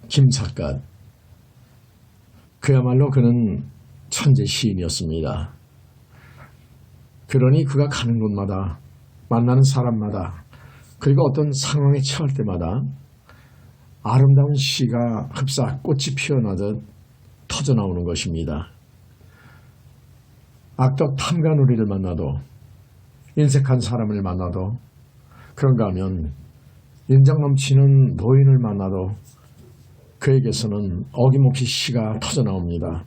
김삿갓. 그야말로 그는 천재 시인이었습니다. 그러니 그가 가는 곳마다 만나는 사람마다 그리고 어떤 상황에 처할 때마다 아름다운 시가 흡사 꽃이 피어나듯 터져나오는 것입니다. 악덕 탐관오리를 만나도 인색한 사람을 만나도 그런가 하면 인정 넘치는 노인을 만나도 그에게서는 어김없이 시가 터져나옵니다.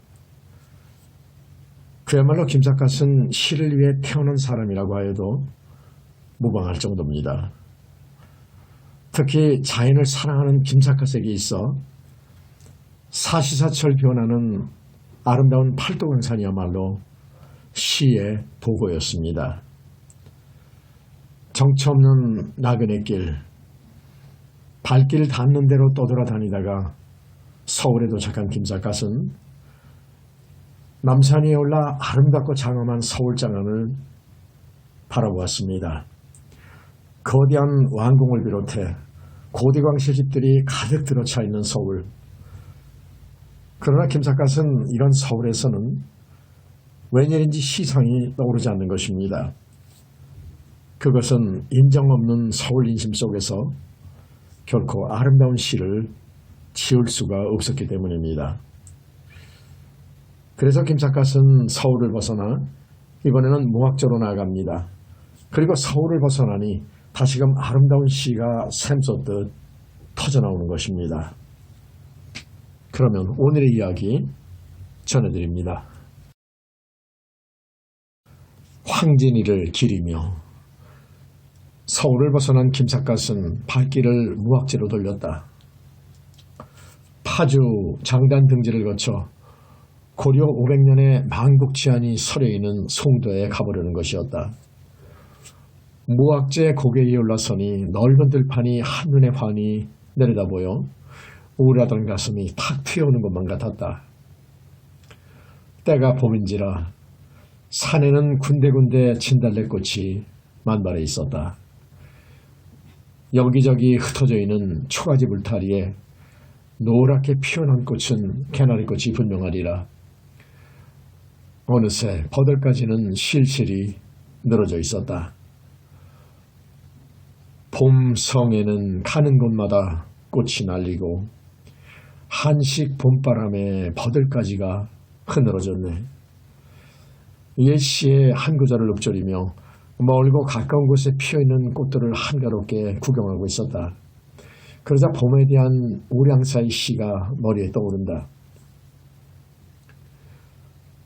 그야말로 김삿갓은 시를 위해 태어난 사람이라고 해도 무방할 정도입니다. 특히 자연을 사랑하는 김삿갓에게 있어 사시사철 변하는 아름다운 팔도강산이야말로 시의 도구였습니다. 정처 없는 나그네 길, 발길 닿는 대로 떠돌아다니다가 서울에 도착한 김삿갓은 남산 위에 올라 아름답고 장엄한 서울장안을 바라보았습니다. 거대한 왕궁을 비롯해 고대광실 집들이 가득 들어차 있는 서울. 그러나 김삿갓은 이런 서울에서는 웬일인지 시상이 떠오르지 않는 것입니다. 그것은 인정 없는 서울 인심 속에서 결코 아름다운 시를 지을 수가 없었기 때문입니다. 그래서 김삿갓은 서울을 벗어나 이번에는 무학저로 나아갑니다. 그리고 서울을 벗어나니 다시금 아름다운 시가 샘솟듯 터져나오는 것입니다. 그러면 오늘의 이야기 전해드립니다. 황진이를 기리며. 서울을 벗어난 김삿갓은 발길을 무학지로 돌렸다. 파주 장단 등지를 거쳐 고려 500년의 만국치안이 서려 있는 송도에 가보려는 것이었다. 무학지의 고개 위에 올라서니 넓은 들판이 한눈에 환히 내려다보여 우울하던 가슴이 탁 트여오는 것만 같았다. 때가 봄인지라 산에는 군데군데 진달래꽃이 만발해 있었다. 여기저기 흩어져 있는 초가지 물타리에 노랗게 피어난 꽃은 개나리꽃이 분명하리라. 어느새 버들까지는 실실이 늘어져 있었다. 봄성에는 가는 곳마다 꽃이 날리고 한식 봄바람에 버들까지가 흐느러졌네. 옛시의 한 구절을 읊조리며 멀고 가까운 곳에 피어있는 꽃들을 한가롭게 구경하고 있었다. 그러자 봄에 대한 우량사의 시가 머리에 떠오른다.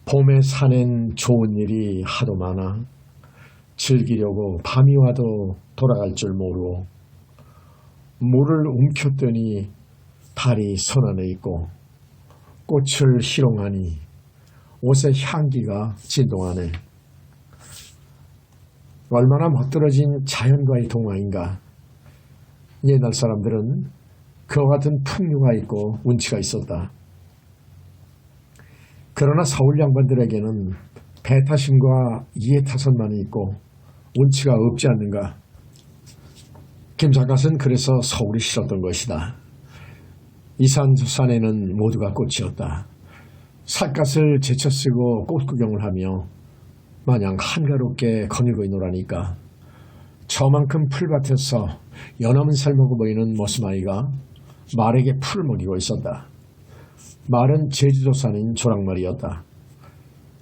봄에 사는 좋은 일이 하도 많아 즐기려고 밤이 와도 돌아갈 줄 모르고 물을 움켰더니 달이 선안에 있고 꽃을 희롱하니 옷의 향기가 진동하네. 얼마나 멋들어진 자연과의 동화인가. 옛날 사람들은 그와 같은 풍류가 있고 운치가 있었다. 그러나 서울 양반들에게는 배타심과 이해타선만이 있고 운치가 없지 않는가. 김삿갓은 그래서 서울이 싫었던 것이다. 이산저산에는 모두가 꽃이었다. 삿갓을 제쳐쓰고 꽃구경을 하며 마냥 한가롭게 거닐고 있노라니까. 저만큼 풀밭에서 연하은 살먹어 보이는 머스마이가 말에게 풀을 먹이고 있었다. 말은 제주도산인 조랑말이었다.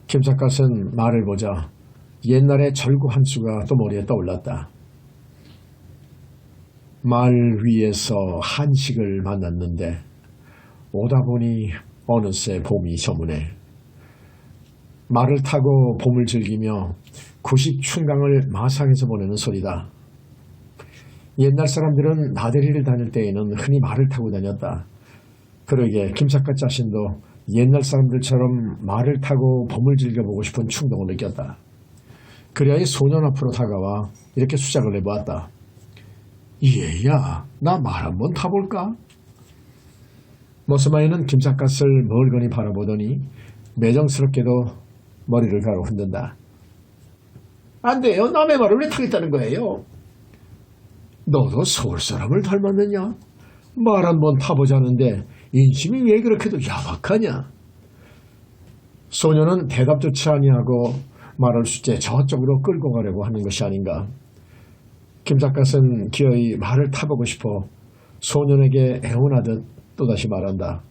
김삿갓은 말을 보자 옛날의 절구 한 수가 또 머리에 떠올랐다. 말 위에서 한식을 만났는데 오다 보니 어느새 봄이 저무네. 말을 타고 봄을 즐기며 구식춘강을 마상에서 보내는 소리다. 옛날 사람들은 나들이를 다닐 때에는 흔히 말을 타고 다녔다. 그러게 김삿갓 자신도 옛날 사람들처럼 말을 타고 봄을 즐겨보고 싶은 충동을 느꼈다. 그래야 이 소년 앞으로 다가와 이렇게 수작을 내보았다. 얘야, 나 말 한번 타볼까? 머스마이는 김삿갓을 멀거니 바라보더니 매정스럽게도 머리를 가로 흔든다. 안 돼요. 남의 말을 왜 타겠다는 거예요? 너도 서울 사람을 닮았느냐? 말 한번 타보자는데 인심이 왜 그렇게도 야박하냐? 소녀는 대답조차 아니하고 말을 숫제 저쪽으로 끌고 가려고 하는 것이 아닌가. 김삿갓은 기어이 말을 타보고 싶어 소년에게 애원하듯 또다시 말한다.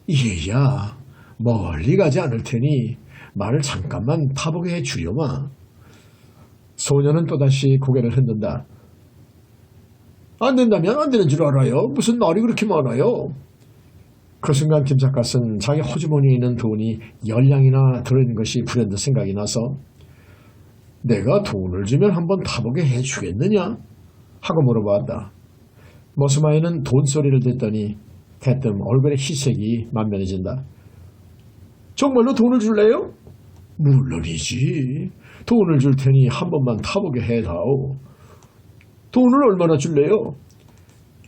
얘야, 멀리 가지 않을 테니 말을 잠깐만 타보게 해주려마. 소년은 또다시 고개를 흔든다. 안 된다면 안 되는 줄 알아요. 무슨 말이 그렇게 많아요? 그 순간 김삿갓은 자기 호주머니에 있는 돈이 10냥이나 들어있는 것이 불현듯 생각이 나서 내가 돈을 주면 한번 타보게 해주겠느냐? 하고 물어보았다. 머스마이는 돈 소리를 듣더니 대뜸 얼굴의 희색이 만면해진다. 정말로 돈을 줄래요? 물론이지. 돈을 줄 테니 한 번만 타보게 해다오. 돈을 얼마나 줄래요?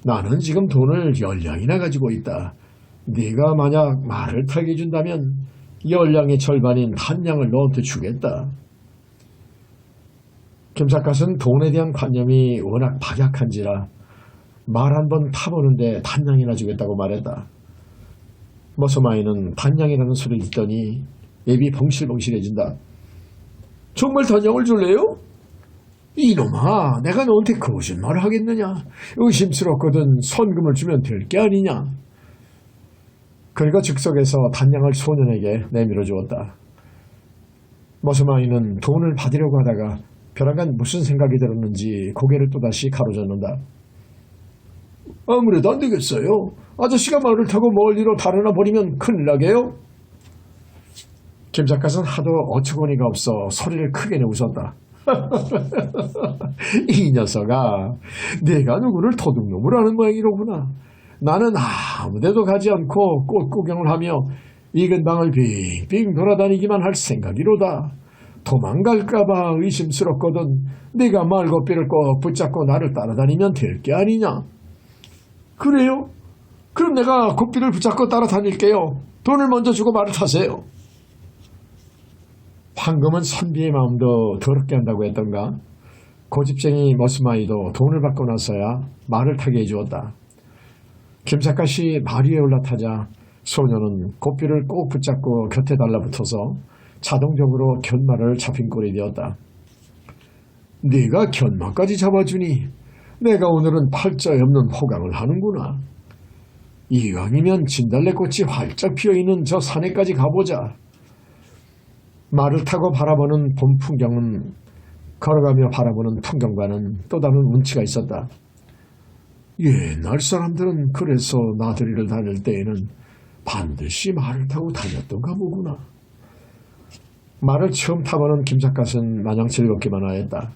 나는 지금 돈을 10냥이나 가지고 있다. 네가 만약 말을 타게 해준다면 10냥의 절반인 1냥을 너한테 주겠다. 김삿갓은 돈에 대한 관념이 워낙 박약한지라 말 한 번 타보는데 1냥이나 주겠다고 말했다. 머서마이는 1냥이라는 소리를 듣더니 입이 벙실벙실해진다. 정말 1냥을 줄래요? 이놈아, 내가 너한테 거짓말을 하겠느냐? 의심스럽거든 선금을 주면 될 게 아니냐? 그리고 즉석에서 1냥을 소년에게 내밀어 주었다. 머스마이는 돈을 받으려고 하다가 벼랑간 무슨 생각이 들었는지 고개를 또다시 가로젓는다. 아무래도 안 되겠어요. 아저씨가 말을 타고 멀리로 달아나 버리면 큰일 나게요. 김삿갓은 하도 어처구니가 없어 소리를 크게 내 웃었다. 이 녀석아, 내가 누구를 도둑놈으로 하는 모양이로구나. 나는 아무데도 가지 않고 꽃 구경을 하며 이 근방을 빙빙 돌아다니기만 할 생각이로다. 도망갈까봐 의심스럽거든 네가 말고삐를 꼭 붙잡고 나를 따라다니면 될 게 아니냐. 그래요? 그럼 내가 고삐를 붙잡고 따라다닐게요. 돈을 먼저 주고 말을 타세요. 황금은 선비의 마음도 더럽게 한다고 했던가. 고집쟁이 머스마이도 돈을 받고 나서야 말을 타게 해주었다. 김삿갓이 말 위에 올라타자 소녀는 고삐를 꼭 붙잡고 곁에 달라붙어서 자동적으로 견마를 잡힌 꼴이 되었다. 네가 견마까지 잡아주니 내가 오늘은 팔자에 없는 호강을 하는구나. 이왕이면 진달래꽃이 활짝 피어있는 저 산에까지 가보자. 말을 타고 바라보는 봄 풍경은 걸어가며 바라보는 풍경과는 또 다른 운치가 있었다. 옛날 사람들은 그래서 나들이를 다닐 때에는 반드시 말을 타고 다녔던가 보구나. 말을 처음 타보는 김삿갓은 마냥 즐겁기만 하였다.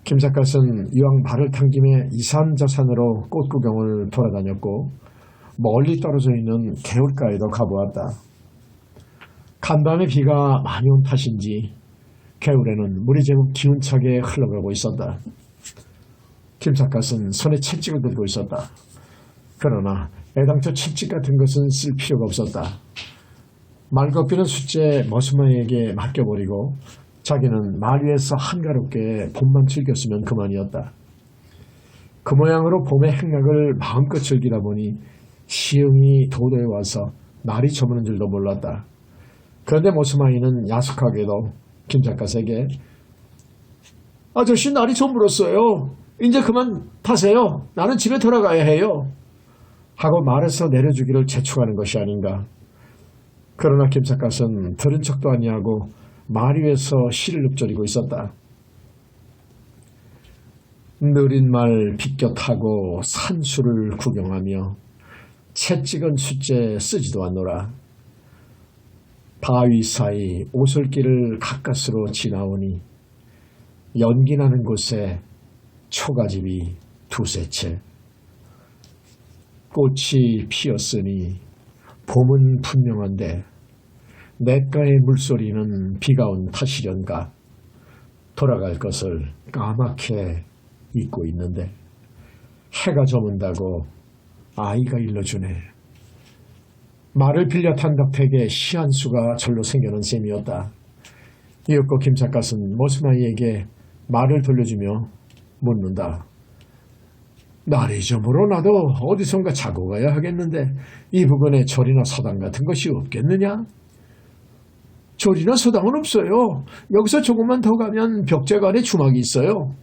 김삿갓은 이왕 말을 탄 김에 이산저산으로 꽃구경을 돌아다녔고 멀리 떨어져 있는 개울가에도 가보았다. 간밤에 비가 많이 온 탓인지 개울에는 물이 제법 기운차게 흘러가고 있었다. 김삿갓은 손에 채찍을 들고 있었다. 그러나 애당초 채찍 같은 것은 쓸 필요가 없었다. 말거피는 숫제 머스마이에게 맡겨버리고 자기는 말 위에서 한가롭게 봄만 즐겼으면 그만이었다. 그 모양으로 봄의 행락을 마음껏 즐기다 보니 시흥이 도도에 와서 날이 저무는 줄도 몰랐다. 그런데 머스마이는 야속하게도 김삿갓에게 아저씨 날이 저물었어요. 이제 그만 타세요. 나는 집에 돌아가야 해요. 하고 말에서 내려주기를 재촉하는 것이 아닌가. 그러나 김삿갓은 들은 척도 아니하고 말 위에서 실을 읊조리고 있었다. 느린 말 비껴 타고 산수를 구경하며 채찍은 숫제 쓰지도 않노라. 바위 사이 오솔길을 가까스로 지나오니 연기나는 곳에 초가집이 두세 채. 꽃이 피었으니 봄은 분명한데 냇가의 물소리는 비가 온 탓이련가. 돌아갈 것을 까맣게 잊고 있는데 해가 저문다고 아이가 일러주네. 말을 빌려 탄 덕택에 시한수가 절로 생겨난 셈이었다. 이윽고 김삿갓은 머스마이에게 말을 돌려주며 묻는다. 날이 저물어 나도 어디선가 자고 가야 하겠는데 이 부근에 절이나 서당 같은 것이 없겠느냐? 절이나 서당은 없어요. 여기서 조금만 더 가면 벽제관에 주막이 있어요.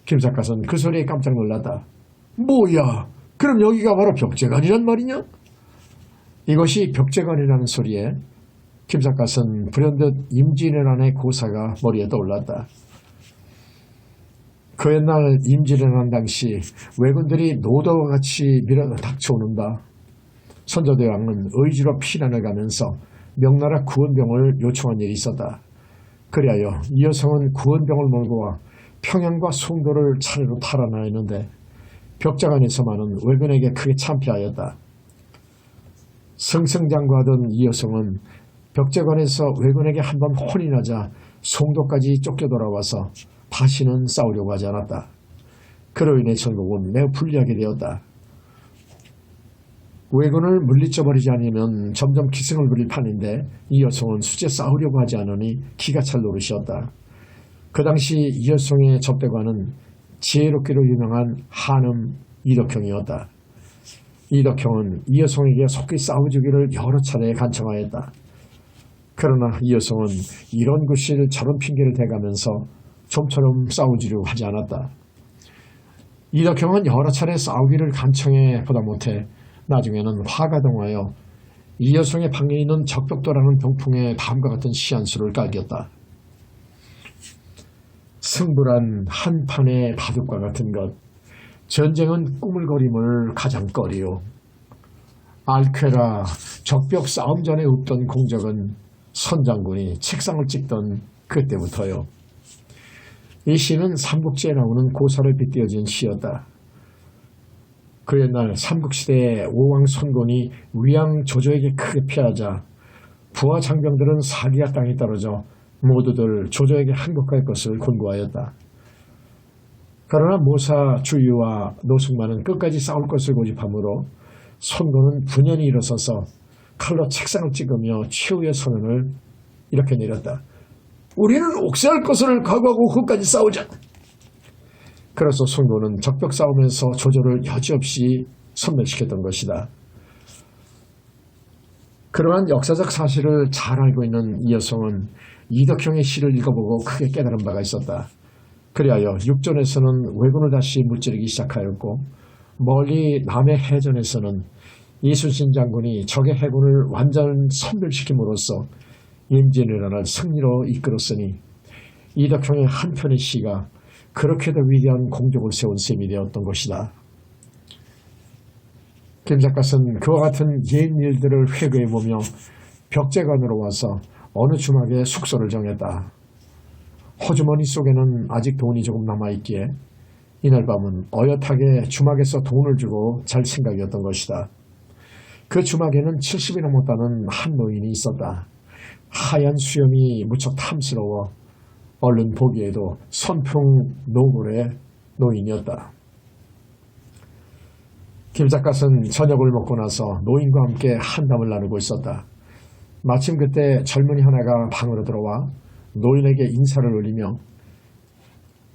김삿갓은 그 소리에 깜짝 놀랐다. 뭐야? 그럼 여기가 바로 벽제관이란 말이냐? 이것이 벽제관이라는 소리에 김삿갓은 불현듯 임진왜란의 고사가 머리에 떠올랐다. 그 옛날 임진왜란 당시 왜군들이 노도와 같이 밀어 닥쳐오는다. 선조대왕은 의지로 피난을 가면서 명나라 구원병을 요청한 일이 있었다. 그리하여 이 여성은 구원병을 몰고 와 평양과 송도를 차례로 탈환하였는데 벽제관에서만은 왜군에게 크게 참패하였다. 승승장구하던 이 여성은 벽제관에서 왜군에게 한번 혼이 나자 송도까지 쫓겨 돌아와서 다시는 싸우려고 하지 않았다. 그로 인해 전국은 매우 불리하게 되었다. 왜군을 물리쳐버리지 않으면 점점 기승을 부릴 판인데 이 여성은 수제 싸우려고 하지 않으니 기가 찰 노릇이었다. 그 당시 이 여성의 접대관은 지혜롭기로 유명한 한음 이덕형이었다. 이덕형은 이 여성에게 속히 싸워주기를 여러 차례 간청하였다. 그러나 이 여성은 이런 구실 저런 핑계를 대가면서 좀처럼 싸우지려고 하지 않았다. 이덕형은 여러 차례 싸우기를 간청해 보다 못해 나중에는 화가 동하여 이 여성의 방에 있는 적벽도라는 병풍에 다음과 같은 시한수를 깔겼다. 승부란 한판의 바둑과 같은 것, 전쟁은 꾸물거림을 가장 꺼리요. 알쾌라 적벽 싸움 전에 없던 공적은 선장군이 책상을 찍던 그때부터요. 이 시는 삼국지에 나오는 고사를 빗대어진 시였다. 그 옛날 삼국시대의 오왕 선곤이 위양 조조에게 크게 패하자 부하 장병들은 사기야 땅에 떨어져 모두들 조조에게 항복할 것을 권고하였다. 그러나 모사 주유와 노숙만은 끝까지 싸울 것을 고집하므로 선곤은 분연히 일어서서 칼로 책상을 찍으며 최후의 선언을 이렇게 내렸다. 우리는 옥세할 것을 각오하고 끝까지 싸우자. 그래서 선곤은 적벽 싸움에서 조조를 여지없이 섬멸시켰던 것이다. 그러한 역사적 사실을 잘 알고 있는 이 여성은 이덕형의 시를 읽어보고 크게 깨달은 바가 있었다. 그리하여 육전에서는 왜군을 다시 무찌르기 시작하였고 멀리 남해 해전에서는 이순신 장군이 적의 해군을 완전 섬멸시킴으로써 임진왜란을 승리로 이끌었으니 이덕형의 한 편의 시가 그렇게도 위대한 공적을 세운 셈이 되었던 것이다. 김삿갓은 그와 같은 옛 일들을 회고해보며 벽제관으로 와서 어느 주막에 숙소를 정했다. 호주머니 속에는 아직 돈이 조금 남아있기에 이날 밤은 어엿하게 주막에서 돈을 주고 잘 생각이었던 것이다. 그 주막에는 70이 넘었다는 한 노인이 있었다. 하얀 수염이 무척 탐스러워 얼른 보기에도 선풍 노골의 노인이었다. 김삿갓은 저녁을 먹고 나서 노인과 함께 한담을 나누고 있었다. 마침 그때 젊은이 하나가 방으로 들어와 노인에게 인사를 올리며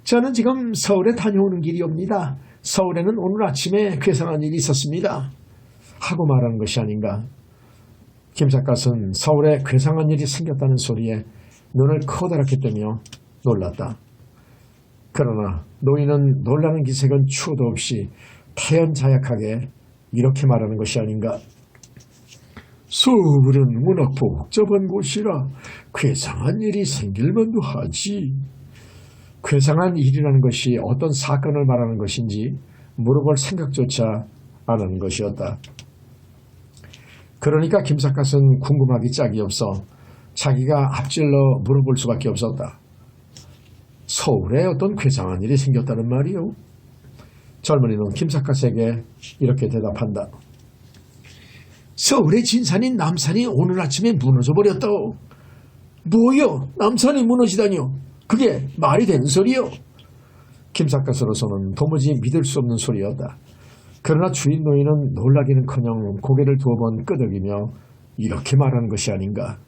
저는 지금 서울에 다녀오는 길이옵니다. 서울에는 오늘 아침에 괴상한 일이 있었습니다. 하고 말하는 것이 아닌가. 김삿갓은 서울에 괴상한 일이 생겼다는 소리에 눈을 커다랗게 뜨며 놀랐다. 그러나 노인은 놀라는 기색은 추호도 없이 태연자약하게 이렇게 말하는 것이 아닌가. 서울은 워낙 복잡한 곳이라 괴상한 일이 생길만도 하지. 괴상한 일이라는 것이 어떤 사건을 말하는 것인지 물어볼 생각조차 안 하는 것이었다. 그러니까 김삿갓은 궁금하기 짝이 없어 자기가 앞질러 물어볼 수밖에 없었다. 서울에 어떤 괴상한 일이 생겼다는 말이요? 젊은이는 김삿갓에게 이렇게 대답한다. 서울의 진산인 남산이 오늘 아침에 무너져 버렸다. 뭐요? 남산이 무너지다니요? 그게 말이 되는 소리요? 김삿갓으로서는 도무지 믿을 수 없는 소리였다. 그러나 주인 노인은 놀라기는커녕 고개를 두어 번 끄덕이며 이렇게 말하는 것이 아닌가.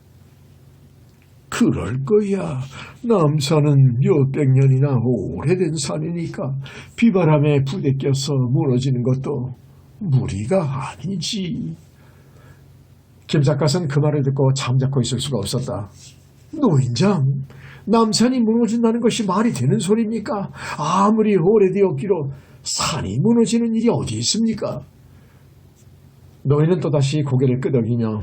그럴 거야. 남산은 몇백 년이나 오래된 산이니까 비바람에 부대껴서 무너지는 것도 무리가 아니지. 김삿갓은 그 말을 듣고 잠자코 있을 수가 없었다. 노인장, 남산이 무너진다는 것이 말이 되는 소리입니까? 아무리 오래되었기로 산이 무너지는 일이 어디 있습니까? 노인은 또다시 고개를 끄덕이며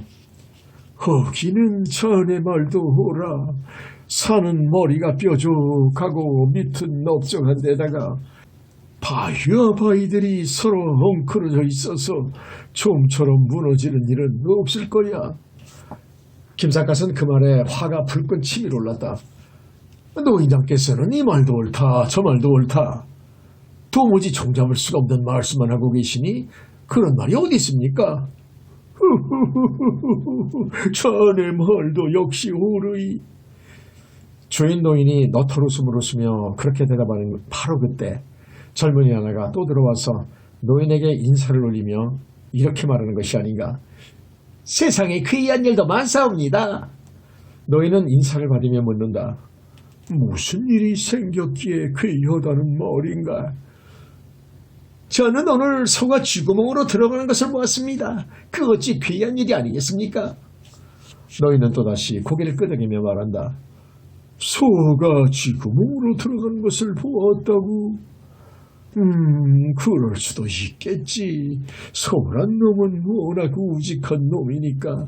허기는 전의 말도 오라. 산은 머리가 뾰족하고 밑은 넓적한 데다가 바위와 바위들이 서로 엉클어져 있어서 좀처럼 무너지는 일은 없을 거야. 김삿갓은 그 말에 화가 불끈 치밀어 올랐다. 노인장께서는 이 말도 옳다 저 말도 옳다. 도무지 종잡을 수가 없는 말씀만 하고 계시니 그런 말이 어디 있습니까? 자네 말도 역시 옳으이. 주인 노인이 너털 웃음을 웃으며 그렇게 대답하는 바로 그때 젊은이 하나가 또 들어와서 노인에게 인사를 올리며 이렇게 말하는 것이 아닌가. 세상에 귀한 일도 많사옵니다. 노인은 인사를 받으며 묻는다. 무슨 일이 생겼기에 귀하다는 말인가? 저는 오늘 소가 쥐구멍으로 들어가는 것을 보았습니다. 그 어찌 귀한 일이 아니겠습니까? 노인은 또다시 고개를 끄덕이며 말한다. 소가 쥐구멍으로 들어가는 것을 보았다고? 그럴 수도 있겠지. 소란 놈은 워낙 우직한 놈이니까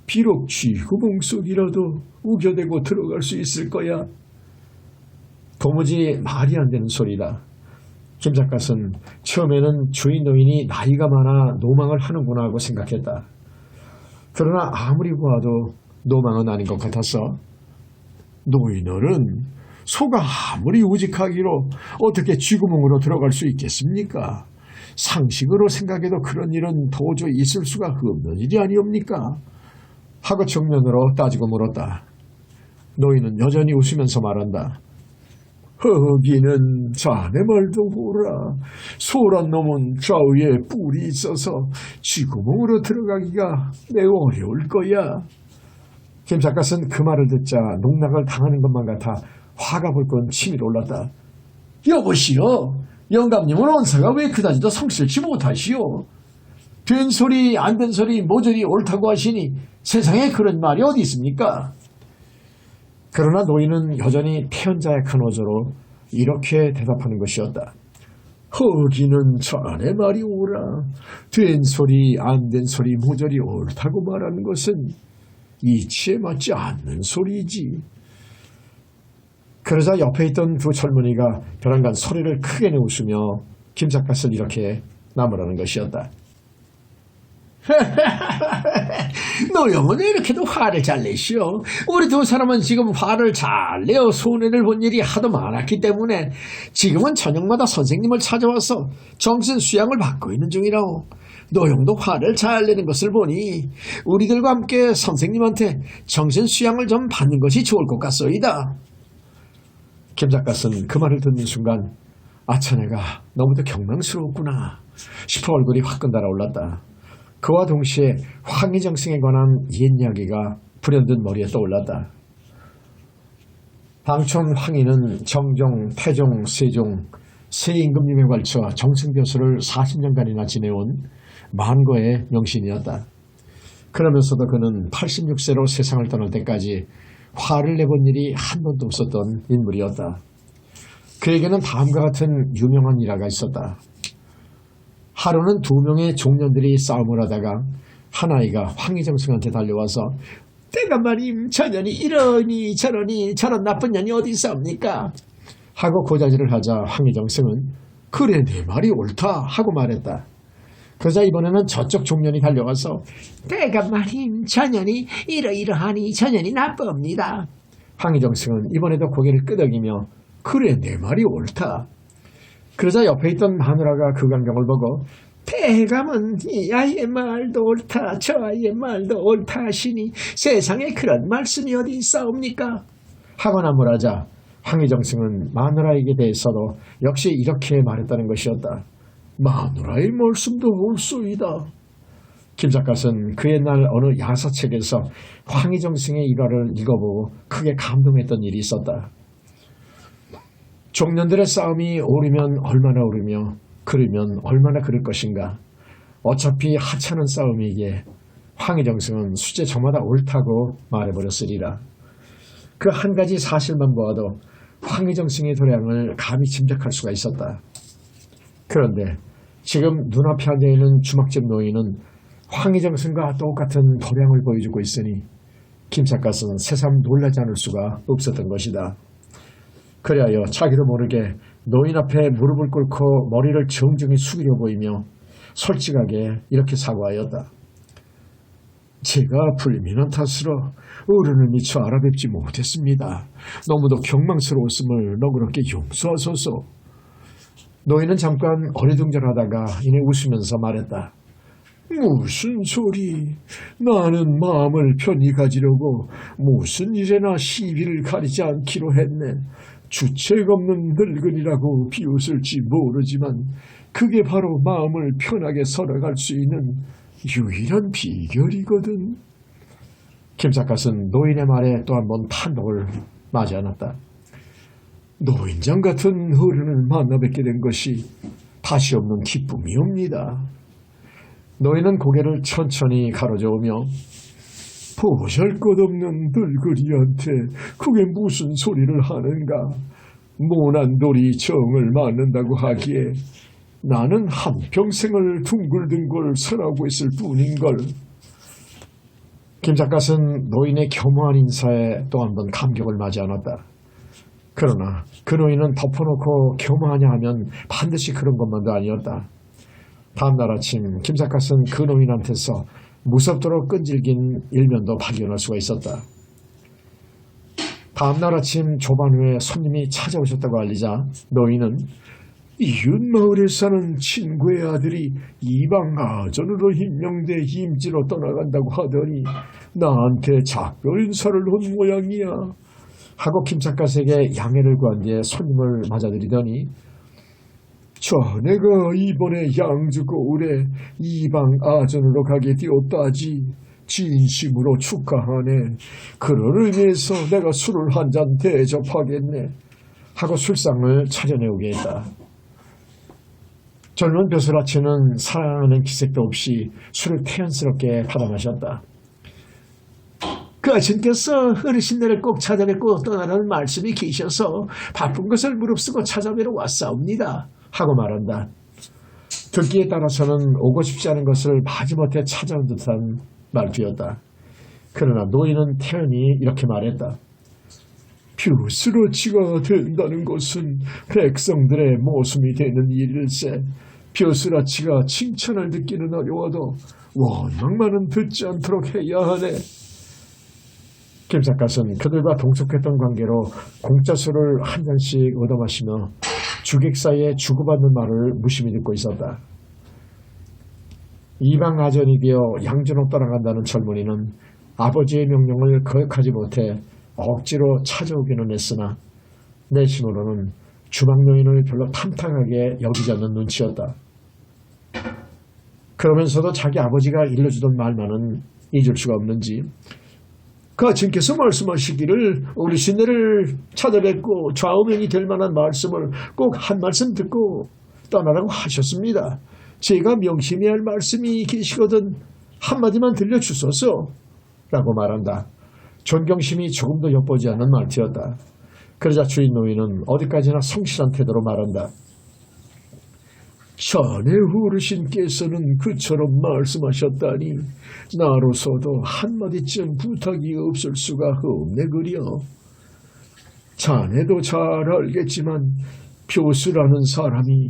비록 쥐구멍 속이라도 우겨대고 들어갈 수 있을 거야. 도무지 말이 안 되는 소리다. 김삿갓은 처음에는 주인 노인이 나이가 많아 노망을 하는구나 하고 생각했다. 그러나 아무리 보아도 노망은 아닌 것 같았어. 노인어른, 소가 아무리 우직하기로 어떻게 쥐구멍으로 들어갈 수 있겠습니까? 상식으로 생각해도 그런 일은 도저히 있을 수가 없는 일이 아니옵니까? 하고 정면으로 따지고 물었다. 노인은 여전히 웃으면서 말한다. 허기는 자네 말도 보라. 소란 놈은 좌우에 뿔이 있어서 쥐구멍으로 들어가기가 매우 어려울 거야. 김삿갓은 그 말을 듣자 농락을 당하는 것만 같아 화가 불끈 치밀어 올랐다. 여보시오, 영감님은 언사가 왜 그다지도 성실치 못하시오? 된 소리 안 된 소리 모조리 옳다고 하시니 세상에 그런 말이 어디 있습니까? 그러나 노인은 여전히 태연자의 큰 어조로 이렇게 대답하는 것이었다. 허기는 자네 말이 옳아. 된 소리 안 된 소리 모조리 옳다고 말하는 것은 이치에 맞지 않는 소리지. 그러자 옆에 있던 두 젊은이가 벼랑간 소리를 크게 내웃으며 김삿갓을 이렇게 나무라는 것이었다. 노영은 이렇게도 화를 잘 내시오. 우리 두 사람은 지금 화를 잘 내어 손해를 본 일이 하도 많았기 때문에 지금은 저녁마다 선생님을 찾아와서 정신 수양을 받고 있는 중이라오. 노영도 화를 잘 내는 것을 보니 우리들과 함께 선생님한테 정신 수양을 좀 받는 것이 좋을 것 같소이다. 김삿갓은 그 말을 듣는 순간 아차내가 너무도 경망스러웠구나 싶어 얼굴이 화끈 달아올랐다. 그와 동시에 황희정승에 관한 옛 이야기가 불현듯 머리에 떠올랐다. 방촌 황희는 정종, 태종, 세종 세 임금님에 걸쳐 정승벼슬을 40년간이나 지내온 만거의 명신이었다. 그러면서도 그는 86세로 세상을 떠날 때까지 화를 내본 일이 한 번도 없었던 인물이었다. 그에게는 다음과 같은 유명한 일화가 있었다. 하루는 두 명의 종년들이 싸움을 하다가 한 아이가 황희정승한테 달려와서 내가 말임 저년이 이러니 저러니 저런 나쁜 년이 어디 있사옵니까? 하고 고자질을 하자 황희정승은 그래 내 말이 옳다 하고 말했다. 그러자 이번에는 저쪽 종년이 달려와서 내가 말임 저년이 이러이러하니 저년이 나쁩니다. 황희정승은 이번에도 고개를 끄덕이며 그래 내 말이 옳다. 그러자 옆에 있던 마누라가 그 광경을 보고 대감은 이 아이의 말도 옳다 저 아이의 말도 옳다 하시니 세상에 그런 말씀이 어디 있사옵니까? 하고 나무라자 황희정승은 마누라에게 대해서도 역시 이렇게 말했다는 것이었다. 마누라의 말씀도 옳소이다. 김 작가는 그 옛날 어느 야사책에서 황희정승의 일화를 읽어보고 크게 감동했던 일이 있었다. 종년들의 싸움이 오르면 얼마나 오르며 그르면 얼마나 그를 것인가. 어차피 하찮은 싸움이기에 황희정승은 수제 저마다 옳다고 말해버렸으리라. 그 한 가지 사실만 보아도 황희정승의 도량을 감히 짐작할 수가 있었다. 그런데 지금 눈앞에 앉아있는 주막집 노인은 황희정승과 똑같은 도량을 보여주고 있으니 김 작가는 새삼 놀라지 않을 수가 없었던 것이다. 그리하여 자기도 모르게 노인 앞에 무릎을 꿇고 머리를 정중히 숙이려 보이며 솔직하게 이렇게 사과하였다. 제가 불민한 탓으로 어른을 미처 알아뵙지 못했습니다. 너무도 경망스러웠음을 너그럽게 용서하소서. 노인은 잠깐 어리둥절하다가 이내 웃으면서 말했다. 무슨 소리. 나는 마음을 편히 가지려고 무슨 일에나 시비를 가리지 않기로 했네. 주책 없는 늙은이라고 비웃을지 모르지만 그게 바로 마음을 편하게 살아갈 수 있는 유일한 비결이거든. 김 작가는 노인의 말에 또 한 번 판독을 마지 않았다. 노인장 같은 어른을 만나 뵙게 된 것이 다시 없는 기쁨이옵니다. 노인은 고개를 천천히 가로저으며 보잘것없는 늙은이한테 그게 무슨 소리를 하는가. 모난 돌이 정을 맞는다고 하기에 나는 한평생을 둥글둥글 살아오고 있을 뿐인걸. 김 작가는 노인의 겸허한 인사에 또 한 번 감격을 맞이 않았다. 그러나 그 노인은 덮어놓고 겸허하냐 하면 반드시 그런 것만도 아니었다. 다음날 아침 김 작가는 그 노인한테서 무섭도록 끈질긴 일면도 발견할 수가 있었다. 다음날 아침 조반 후에 손님이 찾아오셨다고 알리자 노인은 이웃마을에 사는 친구의 아들이 이방 아전으로 임명돼 임지로 떠나간다고 하더니 나한테 작별 인사를 한 모양이야 하고 김 작가에게 양해를 구한 뒤에 손님을 맞아들이더니 자네가 이번에 양주고 올해 이방 아전으로 가게 되었다지. 진심으로 축하하네. 그럴 의미에서 내가 술을 한 잔 대접하겠네 하고 술상을 차려내오게 했다. 젊은 벼슬아치는 사랑하는 기색도 없이 술을 태연스럽게 받아 마셨다. 그 아신께서 어르신네를 꼭 찾아뵙고 떠나라는 말씀이 계셔서 바쁜 것을 무릅쓰고 찾아뵈러 왔사옵니다 하고 말한다. 듣기에 따라서는 오고 싶지 않은 것을 마지못해 찾아온 듯한 말투였다. 그러나 노인은 태연히 이렇게 말했다. 벼슬아치가 된다는 것은 백성들의 모순이 되는 일일세. 벼슬아치가 칭찬을 듣기는 어려워도 원망만은 듣지 않도록 해야 하네. 김 작가는 그들과 동석했던 관계로 공짜 술을 한 잔씩 얻어마시며 주객 사이에 주고받는 말을 무심히 듣고 있었다. 이방 아전이 되어 양주로 떠나간다는 젊은이는 아버지의 명령을 거역하지 못해 억지로 찾아오기는 했으나 내심으로는 주막노인을 별로 탐탁하게 여기지 않는 눈치였다. 그러면서도 자기 아버지가 일러주던 말만은 잊을 수가 없는지 가친께서 말씀하시기를 어르신네를 찾아뵙고 좌우명이 될 만한 말씀을 꼭 한 말씀 듣고 떠나라고 하셨습니다. 제가 명심해야 할 말씀이 계시거든 한마디만 들려주소서 라고 말한다. 존경심이 조금도 엿보지 않는 말투였다. 그러자 주인 노인은 어디까지나 성실한 태도로 말한다. 자네 어르신께서는 그처럼 말씀하셨다니 나로서도 한마디쯤 부탁이 없을 수가 없네 그려. 자네도 잘 알겠지만 벼슬라는 사람이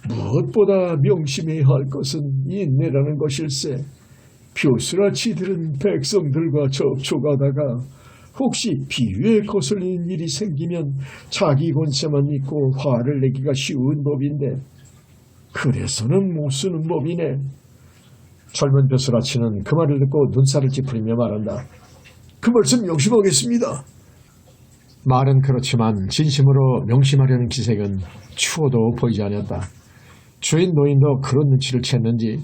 무엇보다 명심해야 할 것은 인내라는 것일세. 벼슬아치들은 백성들과 접촉하다가 혹시 비위에 거슬리는 일이 생기면 자기 권세만 믿고 화를 내기가 쉬운 법인데 그래서는 못 쓰는 법이네. 젊은 벼슬아치는 그 말을 듣고 눈살을 찌푸리며 말한다. 그 말씀 명심하겠습니다. 말은 그렇지만 진심으로 명심하려는 기색은 추워도 보이지 않았다. 주인 노인도 그런 눈치를 챘는지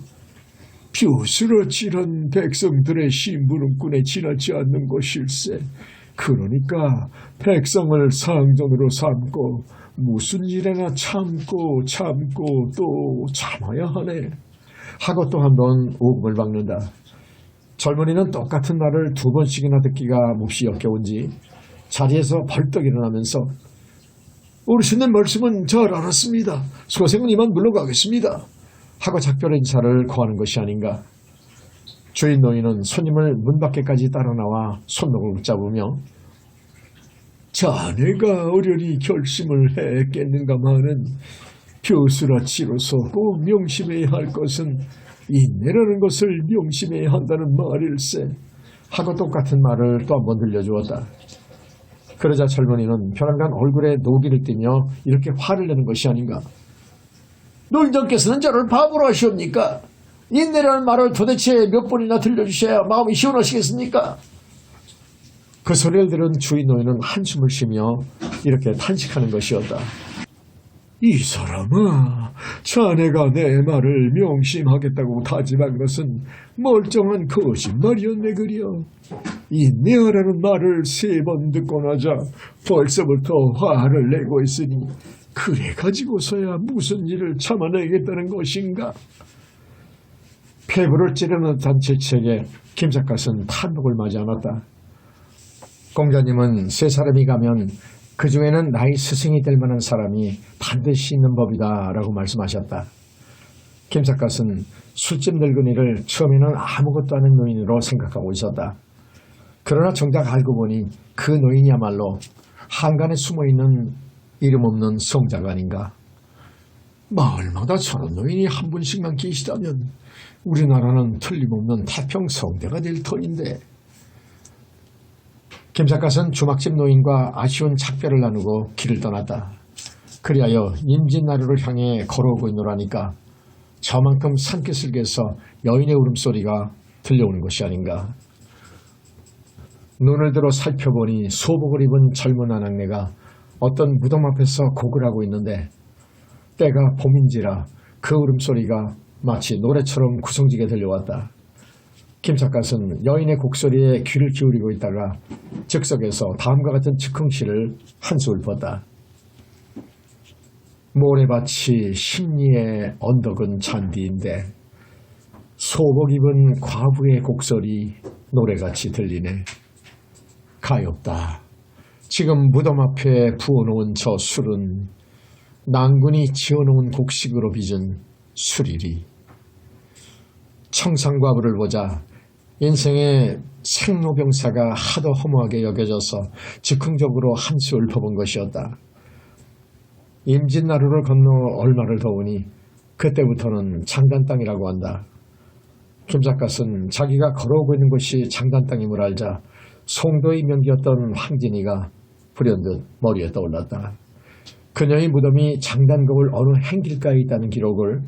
벼슬아치란 백성들의 심부름꾼에 지나지 않는 것일세. 그러니까 백성을 상전으로 삼고 무슨 일에나 참고 또 참아야 하네 하고 또 한 번 오금을 박는다. 젊은이는 똑같은 말을 두 번씩이나 듣기가 몹시 역겨운지 자리에서 벌떡 일어나면서 어르신의 말씀은 잘 알았습니다. 소생은 이만 물러가겠습니다 하고 작별 인사를 고하는 것이 아닌가. 주인 노인은 손님을 문 밖에까지 따라 나와 손목을 붙잡으며 자네가 어련히 결심을 했겠는가마는 벼슬아치로서 꼭 명심해야 할 것은 인내라는 것을 명심해야 한다는 말일세 하고 똑같은 말을 또 한 번 들려주었다. 그러자 젊은이는 벼랑간 얼굴에 노기를 띠며 이렇게 화를 내는 것이 아닌가. 노인정께서는 저를 바보로 하시옵니까? 인내라는 말을 도대체 몇 번이나 들려주셔야 마음이 시원하시겠습니까? 그 소리를 들은 주인 노인은 한숨을 쉬며 이렇게 탄식하는 것이었다. 이 사람아, 자네가 내 말을 명심하겠다고 다짐한 것은 멀쩡한 거짓말이었네 그려. 인내하라는 말을 3번 듣고 나자 벌써부터 화를 내고 있으니 그래 가지고서야 무슨 일을 참아내겠다는 것인가. 폐부를 찌르는 듯한 질책에 김 작가는 탄복을 맞이 않았다. 공자님은 3사람이 가면 그 중에는 나의 스승이 될 만한 사람이 반드시 있는 법이다 라고 말씀하셨다. 김 작가는 술집 늙은이를 처음에는 아무것도 아닌 노인으로 생각하고 있었다. 그러나 정작 알고 보니 그 노인이야말로 한간에 숨어있는 이름 없는 성자가 아닌가. 마을마다 저런 노인이 한 분씩만 계시다면 우리나라는 틀림없는 태평성대가 될 터인데. 김 작가는 주막집 노인과 아쉬운 작별을 나누고 길을 떠났다. 그리하여 임진나루를 향해 걸어오고 있노라니까 저만큼 산기슭에서 여인의 울음소리가 들려오는 것이 아닌가. 눈을 들어 살펴보니 소복을 입은 젊은 아낙네가 어떤 무덤 앞에서 곡을 하고 있는데 때가 봄인지라 그 울음소리가 마치 노래처럼 구성지게 들려왔다. 김 작가는 여인의 곡소리에 귀를 기울이고 있다가 즉석에서 다음과 같은 즉흥시를 한 수 읊었다. 모래밭이 심리의 언덕은 잔디인데 소복 입은 과부의 곡소리 노래같이 들리네. 가엾다. 지금 무덤 앞에 부어놓은 저 술은 낭군이 지어놓은 곡식으로 빚은 술이리. 청산과부를 보자 인생의 생로병사가 하도 허무하게 여겨져서 즉흥적으로 한 수 읊어본 것이었다. 임진나루를 건너 얼마를 더우니 그때부터는 장단 땅이라고 한다. 김 작가는 자기가 걸어오고 있는 곳이 장단 땅임을 알자 송도의 명기였던 황진이가 불현듯 머리에 떠올랐다. 그녀의 무덤이 장단거울 어느 행길가에 있다는 기록을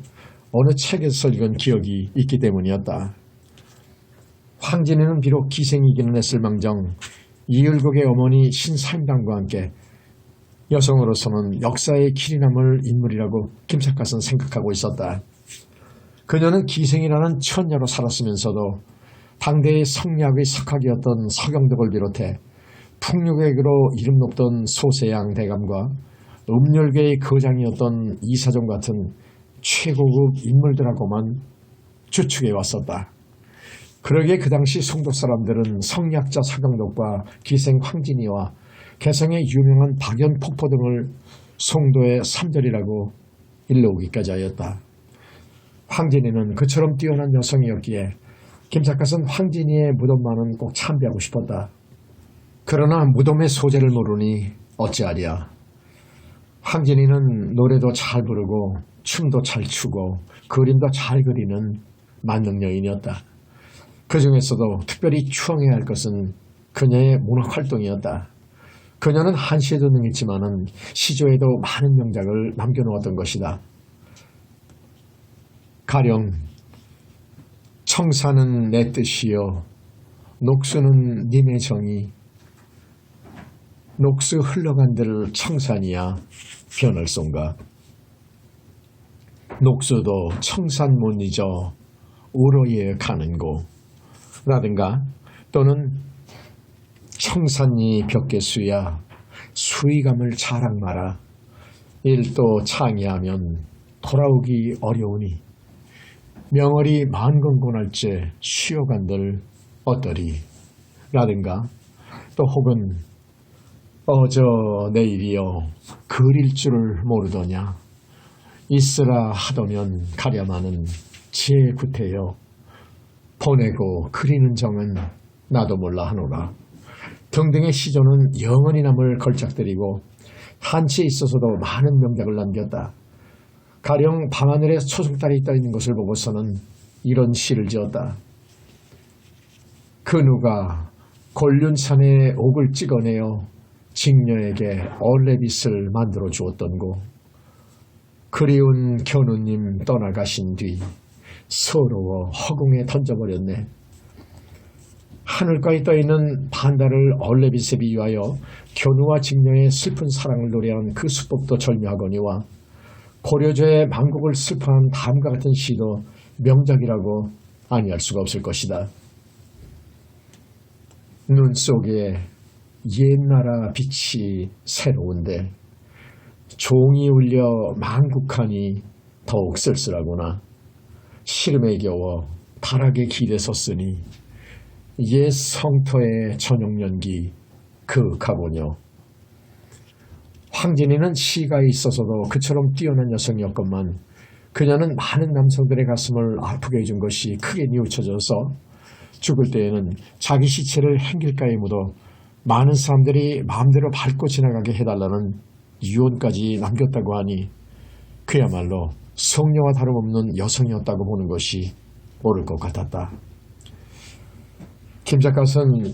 어느 책에서 읽은 기억이 있기 때문이었다. 황진이는 비록 기생이기는 했을망정 이을국의 어머니 신사임당과 함께 여성으로서는 역사의 길이 남을 인물이라고 김 작가는 생각하고 있었다. 그녀는 기생이라는 처녀로 살았으면서도 당대의 성리학의 석학이었던 서경덕을 비롯해 풍류객으로 이름 높던 소세양 대감과 음률계의 거장이었던 이사종 같은 최고급 인물들하고만 주축해 왔었다. 그러기에 그 당시 송도 사람들은 성리학자 서경덕과 기생 황진이와 개성의 유명한 박연폭포 등을 송도의 삼절이라고 일러오기까지 하였다. 황진이는 그처럼 뛰어난 여성이었기에 김 작가는 황진이의 무덤만은 꼭 참배하고 싶었다. 그러나 무덤의 소재를 모르니 어찌하랴. 황진이는 노래도 잘 부르고 춤도 잘 추고 그림도 잘 그리는 만능 여인이었다. 그 중에서도 특별히 추앙해야 할 것은 그녀의 문학활동이었다. 그녀는 한시에도 능했지만은 시조에도 많은 명작을 남겨놓았던 것이다. 가령 청사는 내 뜻이요 녹수는 님의 정이 녹수 흘러간들 청산이야 변을 쏜가. 녹수도 청산 못 잊어 우러예 가는 고라든가 또는 청산리 벽계수야 수의감을 자랑 마라. 일도 창의하면 돌아오기 어려우니 명월이 만건곤할제 쉬어간들 어떠리 라든가 또 혹은 어저 내일이여 그릴 줄을 모르더냐 있으라 하더면 가려마는 지혜 구태여 보내고 그리는 정은 나도 몰라 하노라 등등의 시조는 영원히 남을 걸작들이고 한치에 있어서도 많은 명작을 남겼다. 가령 밤하늘에 초승달이 떠있는 것을 보고서는 이런 시를 지었다. 그 누가 곤륜산에 옥을 찍어내어 직녀에게 얼레빗을 만들어 주었던고 그리운 견우님 떠나가신 뒤 서러워 허공에 던져버렸네. 하늘가에 떠있는 반달을 얼레빗에 비유하여 견우와 직녀의 슬픈 사랑을 노래한 그 수법도 절묘하거니와 고려조의 만국을 슬퍼한 다음과 같은 시도 명작이라고 아니할 수가 없을 것이다. 눈 속에 옛나라 빛이 새로운데 종이 울려 만국하니 더욱 쓸쓸하구나. 시름에 겨워 타락의 길에 섰으니 옛 성터의 저녁 연기 그 가보뇨. 황진이는 시가 있어서도 그처럼 뛰어난 여성이었건만 그녀는 많은 남성들의 가슴을 아프게 해준 것이 크게 뉘우쳐져서 죽을 때에는 자기 시체를 행길가에 묻어 많은 사람들이 마음대로 밟고 지나가게 해달라는 유언까지 남겼다고 하니 그야말로 성녀와 다름없는 여성이었다고 보는 것이 옳을 것 같았다. 김 작가는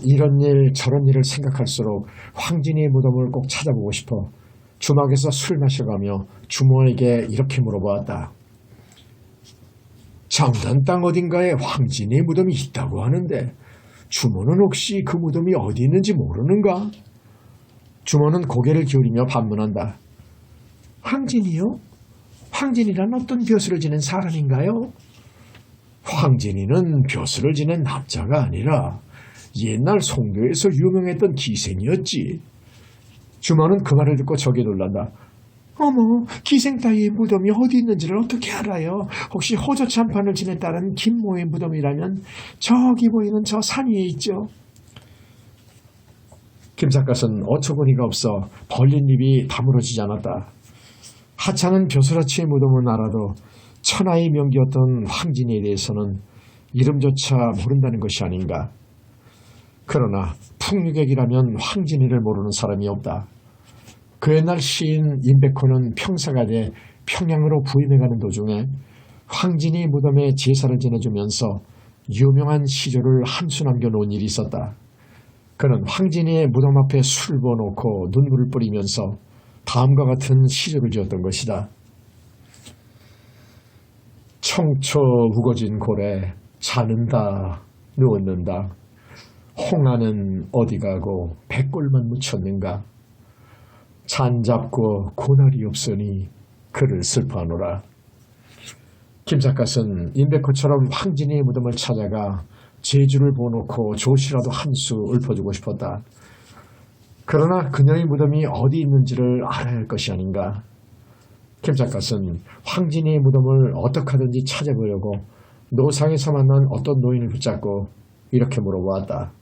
이런 일 저런 일을 생각할수록 황진이의 무덤을 꼭 찾아보고 싶어 주막에서 술 마셔가며 주모에게 이렇게 물어보았다. 장단 땅 어딘가에 황진이의 무덤이 있다고 하는데 주모는 혹시 그 무덤이 어디 있는지 모르는가? 주모는 고개를 기울이며 반문한다. 황진이요? 황진이란 어떤 벼슬을 지낸 사람인가요? 황진이는 벼슬을 지낸 남자가 아니라 옛날 송도에서 유명했던 기생이었지. 주모는 그 말을 듣고 저게 놀란다. 어머, 기생 따위의 무덤이 어디 있는지를 어떻게 알아요? 혹시 호조참판을 지냈다는 김모의 무덤이라면 저기 보이는 저 산 위에 있죠. 김 작가는 어처구니가 없어 벌린 입이 다물어지지 않았다. 하찮은 벼슬아치의 무덤은 알아도 천하의 명기였던 황진이에 대해서는 이름조차 모른다는 것이 아닌가. 그러나 풍류객이라면 황진이를 모르는 사람이 없다. 그 옛날 시인 임백호는 평사가돼 평양으로 부임해가는 도중에 황진이 무덤에 제사를 지내주면서 유명한 시조를 한 수 남겨놓은 일이 있었다. 그는 황진이의 무덤 앞에 술 부어놓고 눈물을 뿌리면서 다음과 같은 시조를 지었던 것이다. 청초 우거진 고래 자는다 누웠는다. 홍아는 어디 가고 백골만 묻혔는가. 잔잡고 고날이 없으니 그를 슬퍼하노라. 김 작가는 임백호처럼 황진이의 무덤을 찾아가 제주를 보놓고 조시라도 한 수 읊어주고 싶었다. 그러나 그녀의 무덤이 어디 있는지를 알아야 할 것이 아닌가. 김 작가는 황진이의 무덤을 어떻게 하든지 찾아보려고 노상에서 만난 어떤 노인을 붙잡고 이렇게 물어보았다.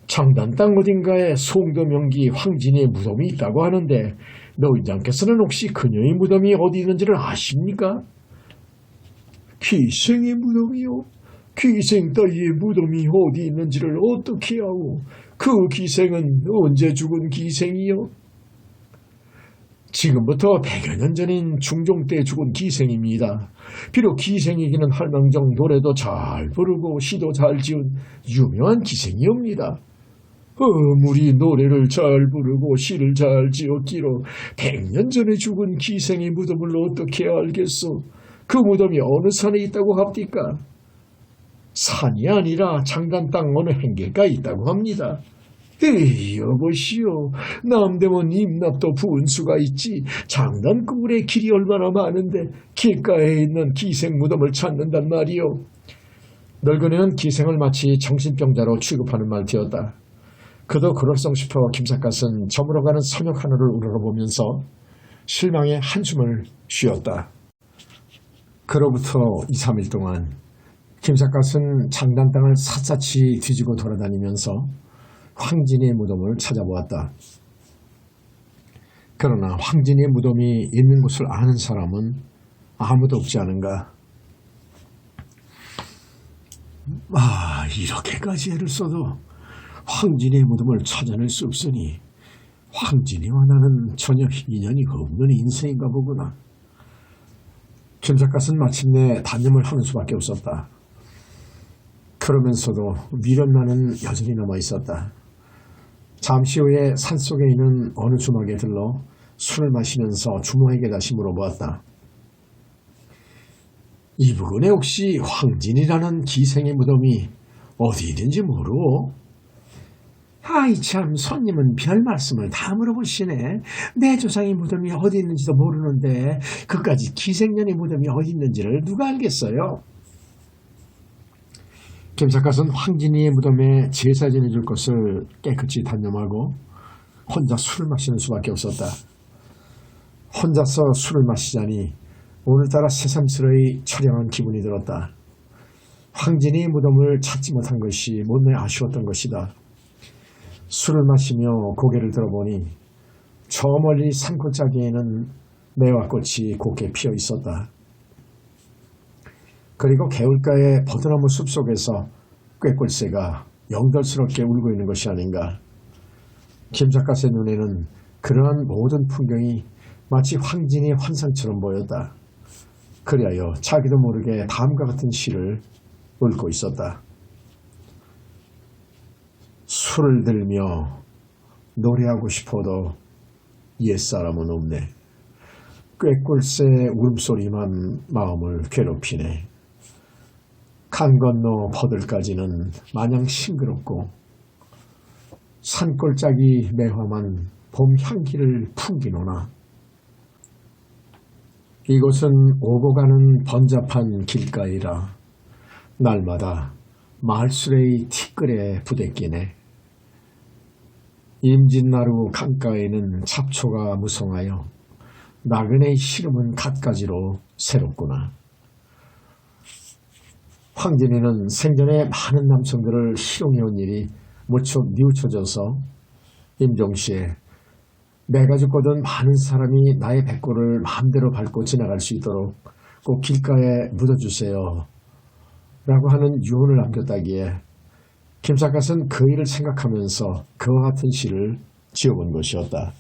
장단 땅 어딘가에 송도 명기 황진이의 무덤이 있다고 하는데 노인장께서는 혹시 그녀의 무덤이 어디 있는지를 아십니까? 기생의 무덤이요? 기생 따위의 무덤이 어디 있는지를 어떻게 아오? 그 기생은 언제 죽은 기생이요? 지금부터 100여 년 전인 중종 때 죽은 기생입니다. 비록 기생이기는 할망정 노래도 잘 부르고 시도 잘 지은 유명한 기생이옵니다. 아무리 노래를 잘 부르고 시를 잘 지었기로 100년 전에 죽은 기생의 무덤을 어떻게 알겠소? 그 무덤이 어느 산에 있다고 합니까? 산이 아니라 장단 땅 어느 행길가에 있다고 합니다. 에이, 여보시오. 남대문 임납도 부은 수가 있지. 장난꾸물의 길이 얼마나 많은데 길가에 있는 기생 무덤을 찾는단 말이오. 늙은이는 기생을 마치 정신병자로 취급하는 말티었다. 그도 그럴성 싶어 김삿갓은 저물어가는 선역 하늘을 우러러보면서 실망의 한숨을 쉬었다. 그로부터 2, 3일 동안 김삿갓은 장단땅을 샅샅이 뒤지고 돌아다니면서 황진이의 무덤을 찾아보았다. 그러나 황진이의 무덤이 있는 곳을 아는 사람은 아무도 없지 않은가. 이렇게까지 애를 써도 황진이의 무덤을 찾아낼 수 없으니 황진이와 나는 전혀 인연이 없는 인생인가 보구나. 김삿갓은 마침내 단념을 하는 수밖에 없었다. 그러면서도 미련만은 여전히 남아있었다. 잠시 후에 산속에 있는 어느 주막에 들러 술을 마시면서 주모에게 다시 물어보았다. 이 부근에 혹시 황진이라는 기생의 무덤이 어디 있는지 모르오? 아이 참, 손님은 별 말씀을 다 물어보시네. 내 조상의 무덤이 어디 있는지도 모르는데 그까지 기생년의 무덤이 어디 있는지를 누가 알겠어요? 김삿갓은 황진이의 무덤에 제사 지내줄 것을 깨끗이 단념하고 혼자 술을 마시는 수밖에 없었다. 혼자서 술을 마시자니 오늘따라 새삼스러이 처량한 기분이 들었다. 황진이의 무덤을 찾지 못한 것이 못내 아쉬웠던 것이다. 술을 마시며 고개를 들어보니 저 멀리 산골짜기에는 매화꽃이 곱게 피어 있었다. 그리고 개울가의 버드나무 숲속에서 꾀꿀새가 영덜스럽게 울고 있는 것이 아닌가. 김삿갓의 눈에는 그러한 모든 풍경이 마치 황진이의 환상처럼 보였다. 그리하여 자기도 모르게 다음과 같은 시를 읊고 있었다. 술을 들며 노래하고 싶어도 옛사람은 없네. 꾀꿀새 울음소리만 마음을 괴롭히네. 강 건너 버들까지는 마냥 싱그럽고 산골짜기 매화만 봄 향기를 풍기노나. 이곳은 오고 가는 번잡한 길가이라 날마다 말수레의 티끌에 부대끼네. 임진나루 강가에는 잡초가 무성하여 나그네의 시름은 갖가지로 새롭구나. 황진이는 생전에 많은 남성들을 희롱해온 일이 무척 뉘우쳐져서 임종시에 내가 죽거든 많은 사람이 나의 백골을 마음대로 밟고 지나갈 수 있도록 꼭 길가에 묻어주세요 라고 하는 유언을 남겼다기에 김삿갓은 그 일을 생각하면서 그와 같은 시를 지어본 것이었다.